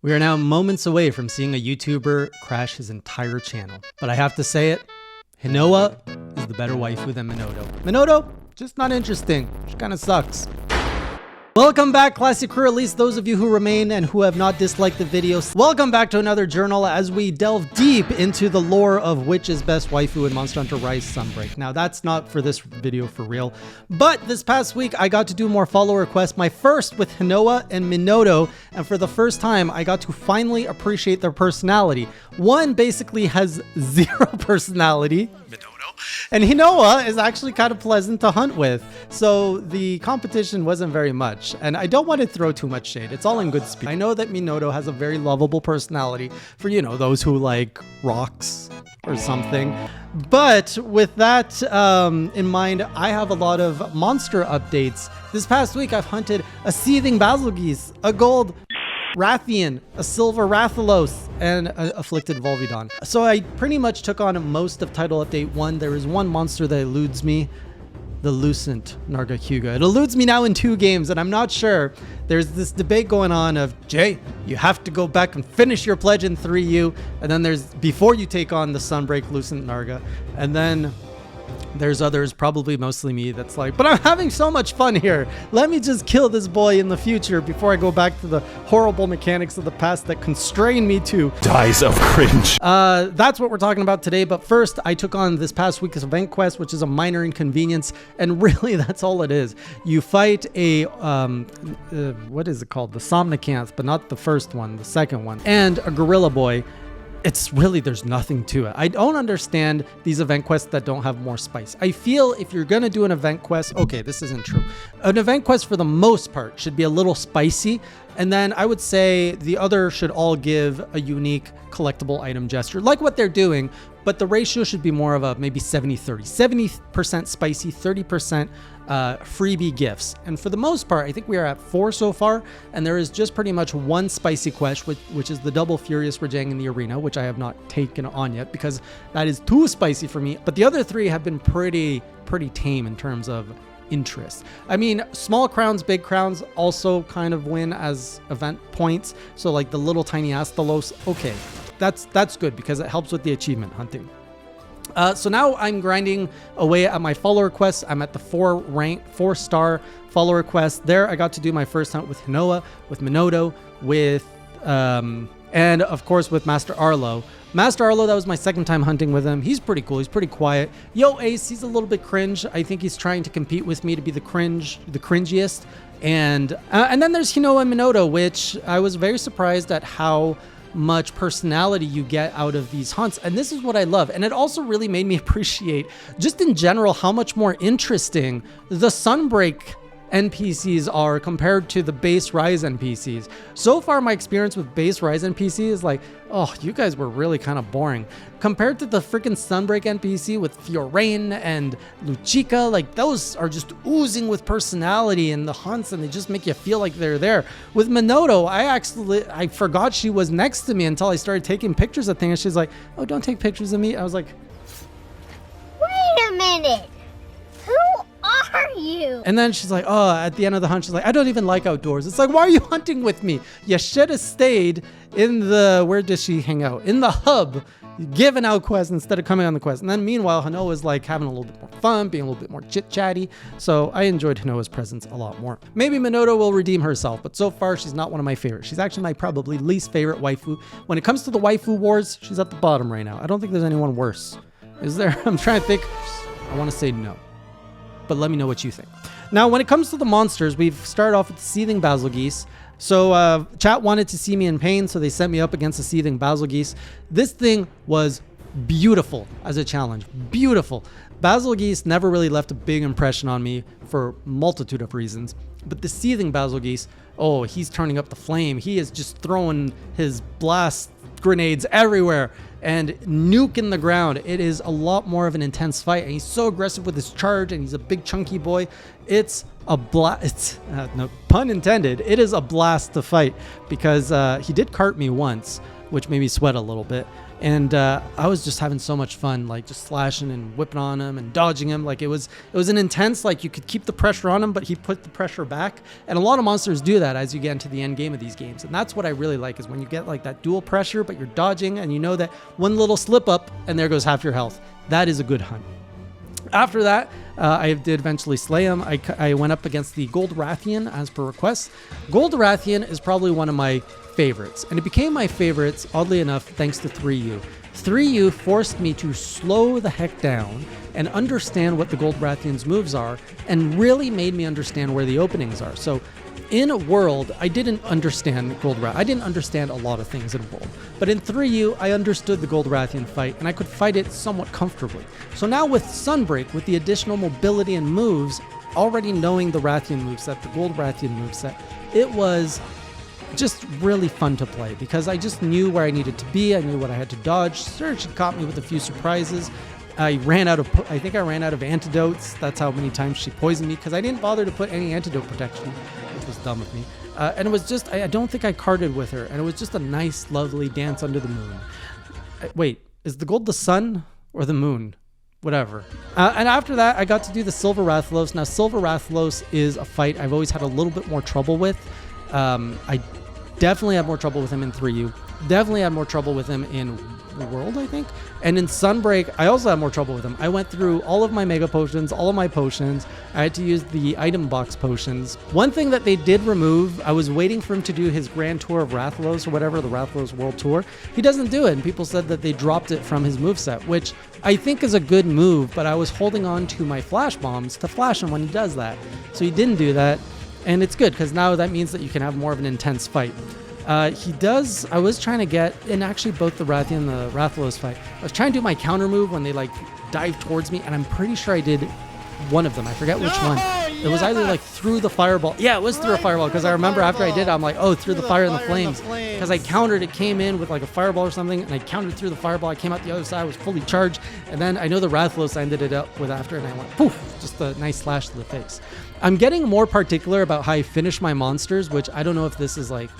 We are now moments away from seeing a YouTuber crash his entire channel. But I have to say it, Hinoa is the better waifu than Minoto. Minoto, just not interesting. She kind of sucks. Welcome back, classic crew, at least those of you who remain and who have not disliked the video. Welcome back to another journal as we delve deep into the lore of which is best waifu in Monster Hunter Rise Sunbreak. Now, that's not for this video for real, but this past week I got to do more follower quests, my first with Hinoa and Minoto, and for the first time I got to finally appreciate their personality. One basically has zero personality. And Hinoa is actually kind of pleasant to hunt with. So the competition wasn't very much. And I don't want to throw too much shade. It's all in good spirit. I know that Minoto has a very lovable personality for, you know, those who like rocks or something. But with that in mind, I have a lot of monster updates. This past week, I've hunted a Seething Bazelgeuse, a gold Rathian, a silver Rathalos, and an afflicted Volvidon. So I pretty much took on most of Title Update 1. There is one monster that eludes me, the Lucent Nargacuga. It eludes me now in 2 games, and I'm not sure. There's this debate going on of, Jay, you have to go back and finish your pledge in 3U, and then there's, before you take on the Sunbreak Lucent Narga, and then there's others, probably mostly me, that's like, but I'm having so much fun here. Let me just kill this boy in the future before I go back to the horrible mechanics of the past that constrain me to dies of cringe. That's what we're talking about today. But first, I took on this past week's event quest, which is a minor inconvenience. And really, that's all it is. You fight a, what is it called? The Somnicanth, but not the first one, the second one. And a gorilla boy. It's really, there's nothing to it. I don't understand these event quests that don't have more spice. I feel if you're going to do an event quest, okay, this isn't true. An event quest for the most part should be a little spicy. And then I would say the other should all give a unique collectible item gesture, like what they're doing. But the ratio should be more of a maybe 70-30. 70% spicy, 30% freebie gifts. And for the most part, I think we are at 4 so far. And there is just pretty much one spicy quest, which is the double Furious Rajang in the arena, which I have not taken on yet because that is too spicy for me. But the other 3 have been pretty tame in terms of interest. I mean, small crowns, big crowns also kind of win as event points. So like the little tiny Rathalos, okay, that's good because it helps with the achievement hunting. So now I'm grinding away at my follower quests. I'm at the 4-star follower quest. There I got to do my first hunt with Hinoa, with Minoto, with and of course with Master Arlo. Master Arlo, that was my second time hunting with him. He's pretty cool. He's pretty quiet. Yo, Ace, he's a little bit cringe. I think he's trying to compete with me to be the cringiest. And then there's Hinoa and Minoto, which I was very surprised at how much personality you get out of these hunts. And this is what I love. And it also really made me appreciate, just in general, how much more interesting the Sunbreak NPCs are compared to the base Rise NPCs. So far, my experience with base Rise NPC is like, oh, you guys were really kind of boring. Compared to the freaking Sunbreak NPC with Fiorain and Luchica, like those are just oozing with personality in the hunts and they just make you feel like they're there. With Minoto, I forgot she was next to me until I started taking pictures of things. She's like, oh, don't take pictures of me. I was like, wait a minute. Who are you? And then she's like, oh, at the end of the hunt, she's like, I don't even like outdoors. It's like, why are you hunting with me? You should have stayed in the, where does she hang out? In the hub, giving out quests instead of coming on the quest. And then meanwhile, Hinoa was like having a little bit more fun, being a little bit more chit-chatty. So I enjoyed Hinoa's presence a lot more. Maybe Minoto will redeem herself, but so far she's not one of my favorites. She's actually my probably least favorite waifu. When it comes to the waifu wars, she's at the bottom right now. I don't think there's anyone worse. Is there? I'm trying to think. I want to say no. But let me know what you think. Now, when it comes to the monsters, we've started off with the Seething Bazelgeuse. So chat wanted to see me in pain, so they sent me up against the Seething Bazelgeuse. This thing was beautiful as a challenge. Beautiful. Bazelgeuse never really left a big impression on me for a multitude of reasons. But the Seething Bazelgeuse, oh, he's turning up the flame. He is just throwing his blast grenades everywhere and nuking the ground. It is a lot more of an intense fight, and he's so aggressive with his charge, and he's a big chunky boy. It's a blast. No pun intended. It is a blast to fight because he did cart me once, which made me sweat a little bit. And I was just having so much fun, like just slashing and whipping on him and dodging him. Like it was an intense, like you could keep the pressure on him, but he put the pressure back. And a lot of monsters do that as you get into the end game of these games. And that's what I really like, is when you get like that dual pressure, but you're dodging and you know that one little slip up and there goes half your health. That is a good hunt. After that, I did eventually slay him. I went up against the Gold Rathian as per request. Gold Rathian is probably one of my favorites, and it became my favorites, oddly enough, thanks to 3U. 3U forced me to slow the heck down and understand what the Gold Rathian's moves are, and really made me understand where the openings are. So in a World, I didn't understand Gold Rathian. I didn't understand a lot of things in World. But in 3U, I understood the Gold Rathian fight, and I could fight it somewhat comfortably. So now with Sunbreak, with the additional mobility and moves, already knowing the Rathian moveset, the Gold Rathian moveset, it was just really fun to play because I just knew where I needed to be. I knew what I had to dodge. Surge had caught me with a few surprises. I think I ran out of antidotes. That's how many times she poisoned me, because I didn't bother to put any antidote protection, which was dumb of me. And it was just, I don't think I carded with her. And it was just a nice, lovely dance under the moon. Wait, is the gold the sun or the moon? Whatever. And after that, I got to do the Silver Rathalos. Now, Silver Rathalos is a fight I've always had a little bit more trouble with. I definitely had more trouble with him in 3U. Definitely had more trouble with him in World, I think. And in Sunbreak, I also had more trouble with him. I went through all of my Mega Potions, all of my potions. I had to use the item box potions. One thing that they did remove, I was waiting for him to do his Grand Tour of Rathalos or whatever, the Rathalos World Tour. He doesn't do it, and people said that they dropped it from his moveset, which I think is a good move, but I was holding on to my flash bombs to flash him when he does that. So he didn't do that, and it's good, because now that means that you can have more of an intense fight. I was trying to get, and actually both the Rathian and the Rathalos fight, I was trying to do my counter move when they like dive towards me, and I'm pretty sure I did one of them. I forget which one. It was either like through the fireball. Yeah, it was through a fireball, because I remember after I did it, I'm like, oh, through the fire and the flames. Because I countered, it came in with like a fireball or something, and I countered through the fireball. I came out the other side, was fully charged, and then I know the Rathalos I ended it up with after, and I went poof, just a nice slash to the face. I'm getting more particular about how I finish my monsters, which I don't know if this is like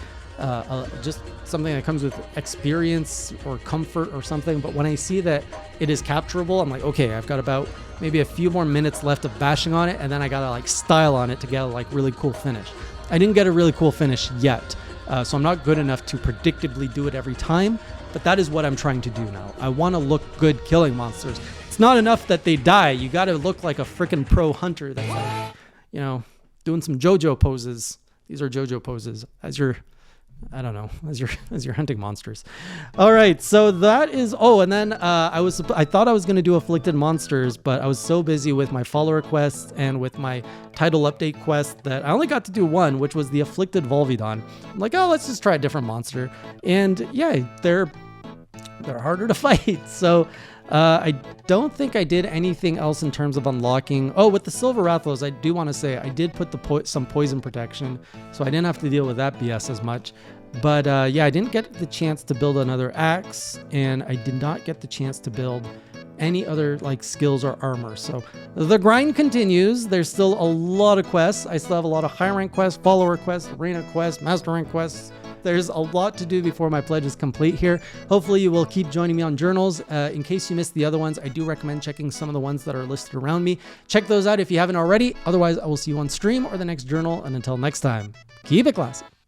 just something that comes with experience or comfort or something, but when I see that it is capturable, I'm like, okay, I've got about maybe a few more minutes left of bashing on it, and then I gotta like style on it to get a like really cool finish. I didn't get a really cool finish yet, so I'm not good enough to predictably do it every time, but that is what I'm trying to do now. I want to look good killing monsters. It's not enough that they die. You gotta look like a freaking pro hunter that's like, you know, doing some JoJo poses. These are JoJo poses as your hunting monsters. All right, so that is, and then I thought I was going to do afflicted monsters, but I was so busy with my follower quests and with my title update quest that I only got to do one, which was the afflicted Volvidon. I'm like, oh, let's just try a different monster. And yeah, they're harder to fight. So I don't think I did anything else in terms of unlocking. Oh, with the Silver Rathalos, I do want to say I did put some poison protection, so I didn't have to deal with that BS as much. But yeah, I didn't get the chance to build another axe, and I did not get the chance to build any other like skills or armor. So the grind continues. There's still a lot of quests. I still have a lot of high rank quests, follower quests, arena quests, master rank quests. There's a lot to do before my pledge is complete here. Hopefully you will keep joining me on journals. In case you missed the other ones, I do recommend checking some of the ones that are listed around me. Check those out if you haven't already. Otherwise, I will see you on stream or the next journal. And until next time, keep it classy.